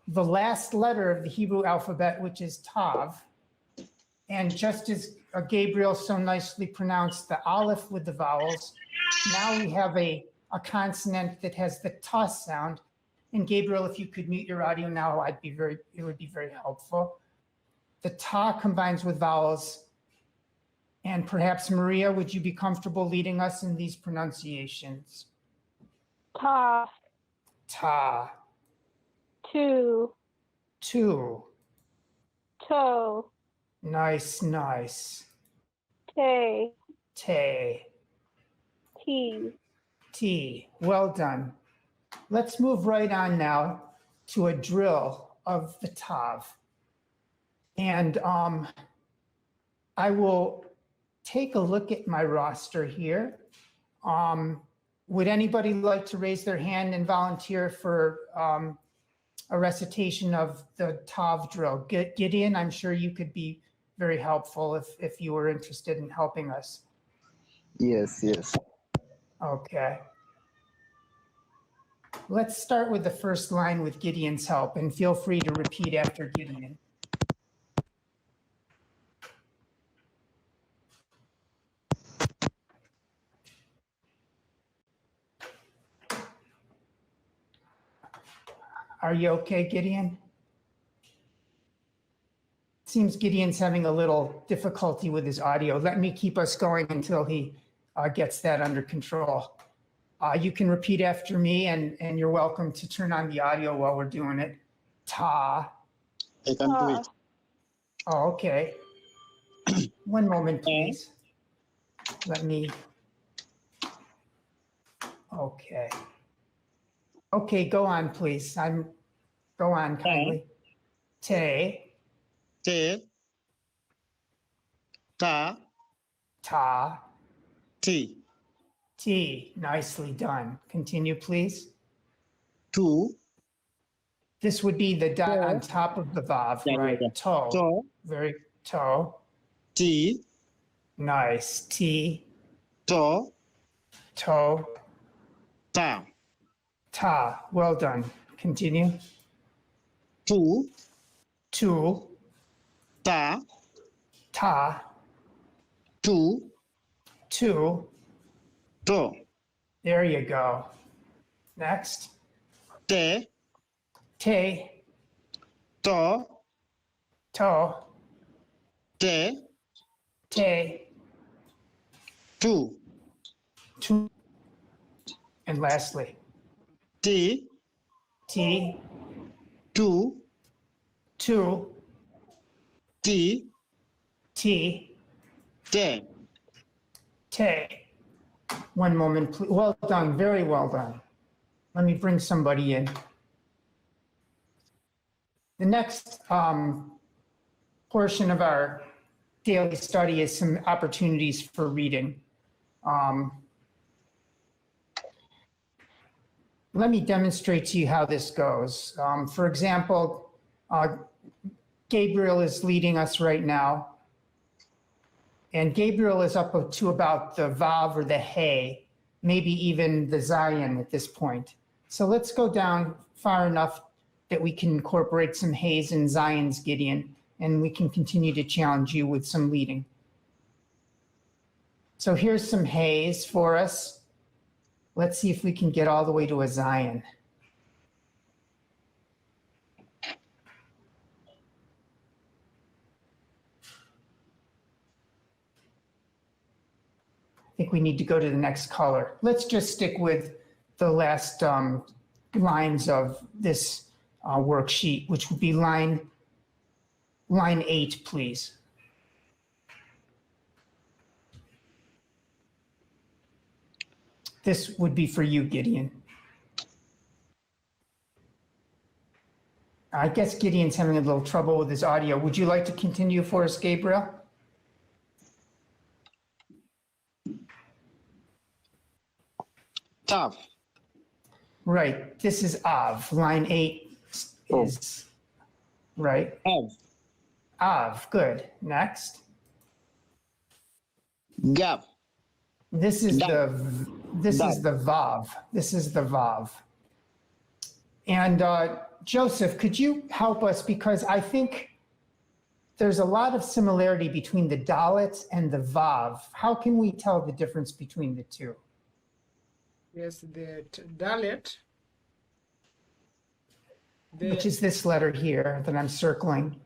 the last letter of the Hebrew alphabet, which is TAV. And just as Gabriel so nicely pronounced the aleph with the vowels, now we have a consonant that has the ta sound. And Gabriel, if you could mute your audio now, it would be very helpful. The ta combines with vowels. And perhaps Maria, would you be comfortable leading us in these pronunciations? Ta. Ta. Tu. Tu. To. Nice, nice. Te. Te. T. T. Well done. Let's move right on now to a drill of the TAV. And I will take a look at my roster here. Would anybody like to raise their hand and volunteer for a recitation of the TAV drill? Gideon, I'm sure you could be very helpful if you were interested in helping us. Yes, yes. Okay. Let's start with the first line with Gideon's help, and feel free to repeat after Gideon. Are you okay, Gideon? Seems Gideon's having a little difficulty with his audio. Let me keep us going until he gets that under control. You can repeat after me, and you're welcome to turn on the audio while we're doing it. Ta. I can do it. Oh, okay. One moment, please. Let me. Okay. Okay, go on, please. Go on kindly. Te. Te. Ta. Ta. Ti. T. Nicely done. Continue, please. Tu. This would be the dot on top of the vav, Yeah, right? yeah. Toe. To. Very toe. Ti. Nice. T. To. Toe. Ta. Ta. Well done. Continue. Tu. Tu. Ta. Ta. Tu. Tu. To. There you go. Next. Te. Te. To. To. Te. Te. Tu. Tu. And lastly. Ti. T. Tu. Tu. Ti. T. Te. Te. One moment, please. Well done. Very well done. Let me bring somebody in. The next portion of our daily study is some opportunities for reading. Let me demonstrate to you how this goes. For example, Gabriel is leading us right now. And Gabriel is up to about the Vav or the Hey, maybe even the Zayin at this point. So let's go down far enough that we can incorporate some Heys and Zayins, Gideon, and we can continue to challenge you with some leading. So here's some Heys for us. Let's see if we can get all the way to a Zayin. I think we need to go to the next color. Let's just stick with the last lines of this worksheet, which would be line 8, please. This would be for you, Gideon. I guess Gideon's having a little trouble with his audio. Would you like to continue for us, Gabriel? Tav. Right. This is Av. Line 8 is right. Av. Av. Good. Next. Gav. This is Dav. the Vav. This is the Vav. And Joseph, could you help us? Because I think there's a lot of similarity between the Dalet and the Vav. How can we tell the difference between the two? Yes, the Dalet. Which is this letter here that I'm circling.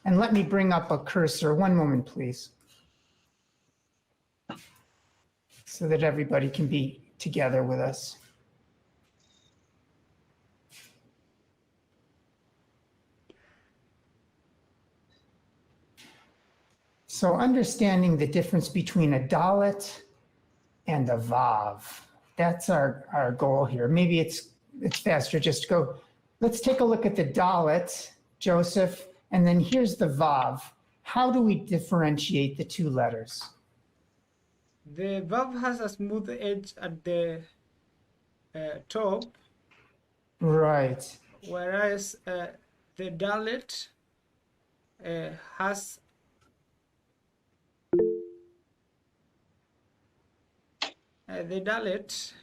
And let me bring up a cursor. One moment, please. So that everybody can be together with us. So understanding the difference between a Dalet and a Vav, that's our goal here. Maybe it's faster just to go. Let's take a look at the Dalet, Joseph, and then here's the Vav. How do we differentiate the two letters? The Vav has a smooth edge at the top, Right. whereas the Dalet has the Dalet.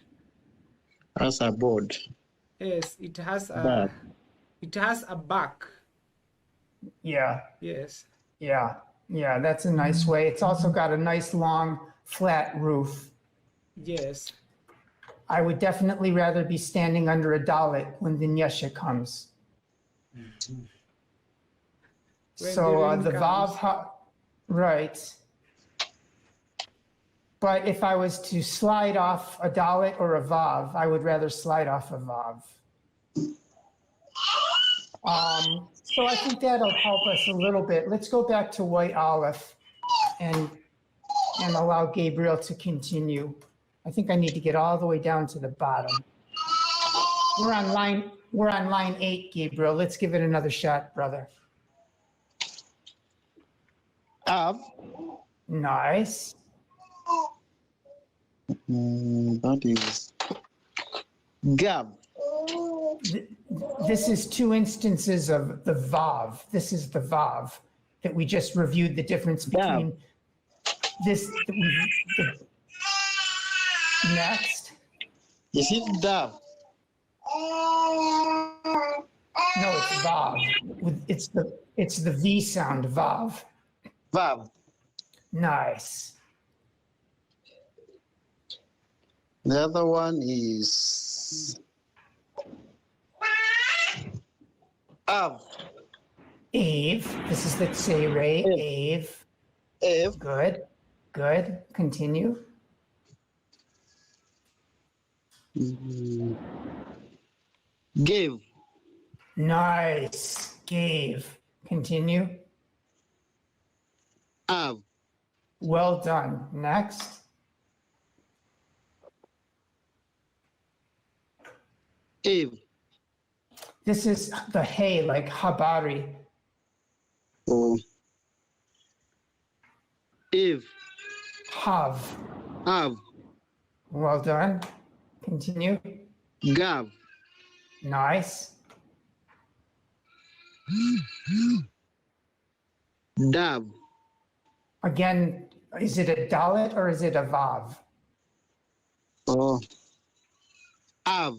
As a board. Yes, it has Back. a back. Yeah. Yes. Yeah. Yeah. That's a nice way. It's also got a nice long flat roof. Yes. I would definitely rather be standing under a Dalet when the Nyesha comes. When So the the rain Vav, comes. right. But if I was to slide off a Dalet or a Vav, I would rather slide off a Vav. So I think that'll help us a little bit. Let's go back to White Aleph and allow Gabriel to continue. I think I need to get all the way down to the bottom. We're on line 8, Gabriel. Let's give it another shot, brother. Av. Nice. That is Gav. This is two instances of the Vav. This is the Vav that we just reviewed the difference between this. Next. Is it Dav? No, it's Vav. It's the V sound, Vav. Vav. Nice. The other one is Av. Ave. This is the Tzerei. Ave. Ev. Good. Good. Continue. Gave. Nice. Gave. Continue. Av. Well done. Next. Eve. This is the hey, like habari. Oh. Eve. Hav. Av. Well done. Continue. Gav. Nice. Dav. Again, is it a Dalet or is it a Vav? Oh. Av.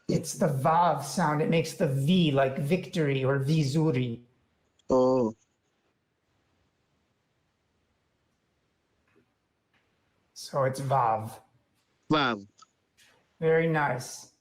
It's the Vav sound. It makes the V like victory or Vizuri. Oh. So it's Vav. Vav. Very nice.